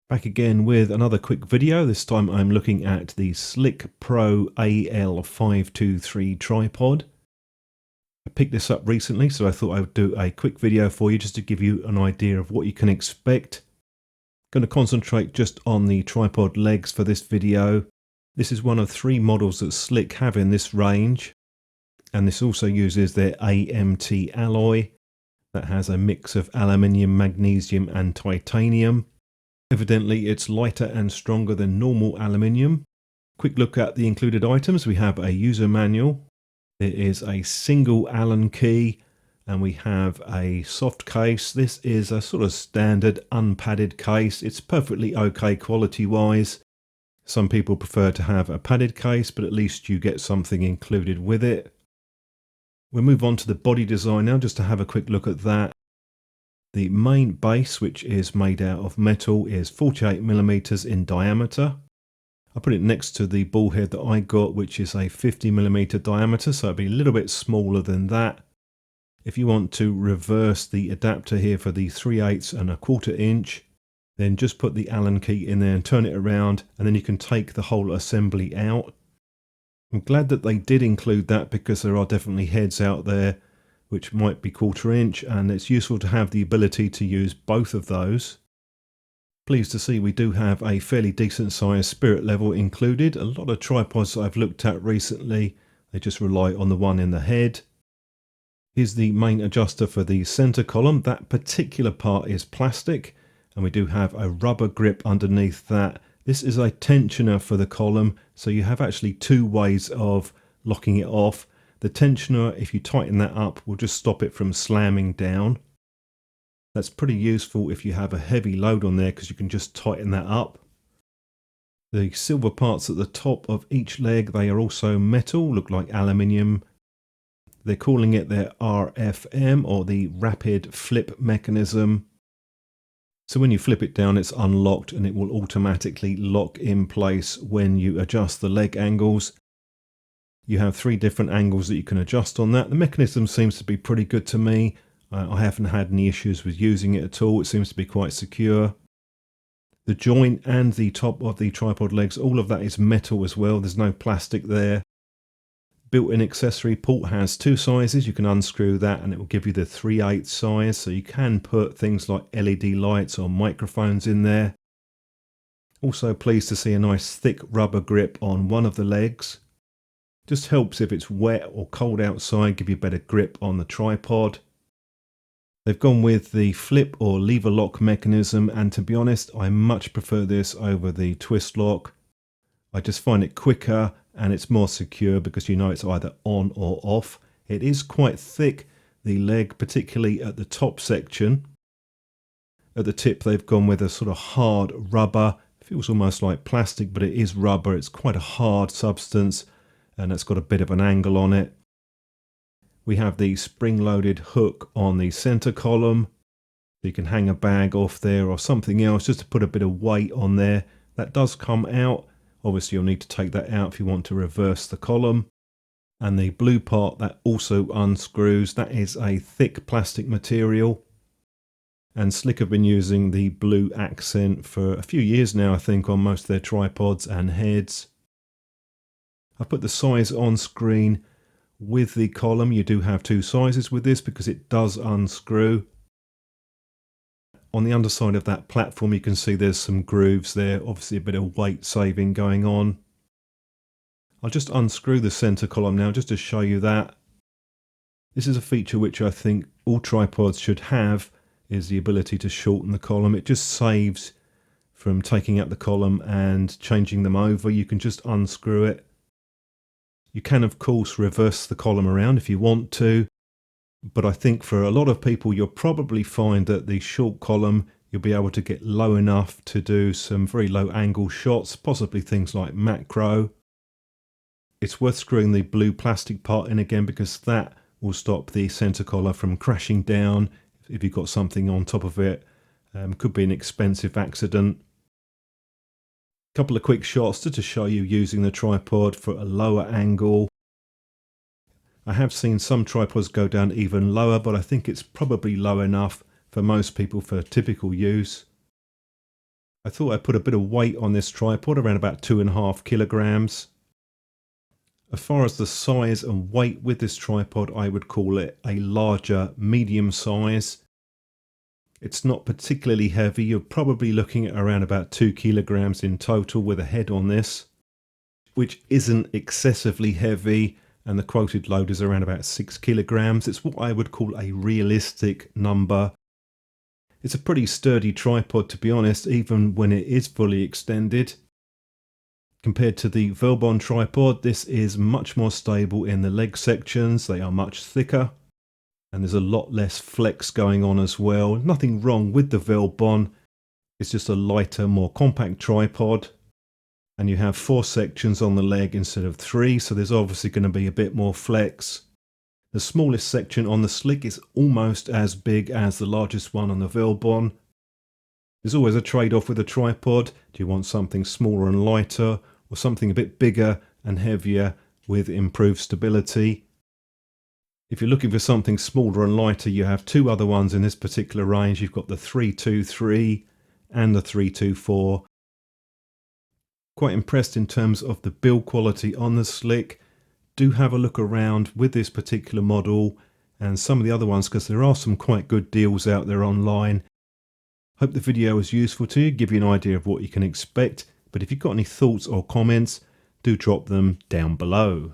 Back again with another quick video. This time I'm looking at the Slik Pro AL-523 tripod. I picked this up recently, so I thought I would do a quick video for you just to give you an idea of what you can expect. I'm going to concentrate just on the tripod legs for this video. This is one of 3 models that Slik have in this range, and this also uses their A.M.T alloy that has a mix of aluminium, magnesium and titanium. Evidently it's lighter and stronger than normal aluminium. Quick look at the included items. We have a user manual. There is a single Allen key and we have a soft case. This is a sort of standard unpadded case. It's perfectly okay quality wise. Some people prefer to have a padded case, but at least you get something included with it. We'll move on to the body design now just to have a quick look at that. The main base, which is made out of metal, is 48mm in diameter. I put it next to the ball head that I got, which is a 50mm diameter, so it'll be a little bit smaller than that. If you want to reverse the adapter here for the 3/8 and 1/4 inch, then just put the Allen key in there and turn it around, and then you can take the whole assembly out. I'm glad that they did include that because there are definitely heads out there which might be 1/4 inch, and it's useful to have the ability to use both of those. Pleased to see we do have a fairly decent sized spirit level included. A lot of tripods I've looked at recently, they just rely on the one in the head. Here's the main adjuster for the center column. That particular part is plastic, and we do have a rubber grip underneath that. This is a tensioner for the column, so you have actually 2 ways of locking it off. The tensioner, if you tighten that up, will just stop it from slamming down. That's pretty useful if you have a heavy load on there because you can just tighten that up. The silver parts at the top of each leg, they are also metal, look like aluminium. They're calling it their R.F.M, or the rapid flip mechanism. So when you flip it down, it's unlocked and it will automatically lock in place when you adjust the leg angles. You have 3 different angles that you can adjust on that. The mechanism seems to be pretty good to me. I haven't had any issues with using it at all. It seems to be quite secure. The joint and the top of the tripod legs, all of that is metal as well. There's no plastic there. Built-in accessory port has 2 sizes. You can unscrew that and it will give you the 3/8 size. So you can put things like LED lights or microphones in there. Also pleased to see a nice thick rubber grip on one of the legs. Just helps if it's wet or cold outside, give you a better grip on the tripod. They've gone with the flip or lever lock mechanism, and to be honest, I much prefer this over the twist lock. I just find it quicker and it's more secure because you know it's either on or off. It is quite thick, the leg, particularly at the top section. At the tip they've gone with a sort of hard rubber. It feels almost like plastic, but it is rubber. It's quite a hard substance, and it's got a bit of an angle on it. We have the spring-loaded hook on the center column. You can hang a bag off there or something else just to put a bit of weight on there. That does come out. Obviously you'll need to take that out if you want to reverse the column. And the blue part, that also unscrews. That is a thick plastic material. And Slik have been using the blue accent for a few years now, I think, on most of their tripods and heads. I put the size on screen with the column. You do have 2 sizes with this because it does unscrew. On the underside of that platform you can see there's some grooves there, obviously a bit of weight saving going on. I'll just unscrew the center column now just to show you that. This is a feature which I think all tripods should have, is the ability to shorten the column. It just saves from taking out the column and changing them over. You can just unscrew it. You can, of course, reverse the column around if you want to, but I think for a lot of people you'll probably find that the short column you'll be able to get low enough to do some very low angle shots, possibly things like macro. It's worth screwing the blue plastic part in again because that will stop the center collar from crashing down if you've got something on top of it. Could be an expensive accident. Couple of quick shots to show you using the tripod for a lower angle. I have seen some tripods go down even lower, but I think it's probably low enough for most people for typical use. I thought I'd put a bit of weight on this tripod, around about 2.5 kilograms. As far as the size and weight with this tripod, I would call it a larger medium size. It's not particularly heavy. You're probably looking at around about 2 kilograms in total with a head on this, which isn't excessively heavy, and the quoted load is around about 6 kilograms. It's what I would call a realistic number. It's a pretty sturdy tripod, to be honest, even when it is fully extended. Compared to the Velbon tripod, this is much more stable in the leg sections. They are much thicker, and there's a lot less flex going on as well. Nothing wrong with the Velbon. It's just a lighter, more compact tripod. And you have 4 sections on the leg instead of 3, so there's obviously going to be a bit more flex. The smallest section on the Slik is almost as big as the largest one on the Velbon. There's always a trade-off with a tripod. Do you want something smaller and lighter, or something a bit bigger and heavier with improved stability? If you're looking for something smaller and lighter, you have 2 other ones in this particular range. You've got the 323 and the 324. Quite impressed in terms of the build quality on the Slik. Do have a look around with this particular model and some of the other ones, because there are some quite good deals out there online. Hope the video was useful to you, give you an idea of what you can expect. But if you've got any thoughts or comments, do drop them down below.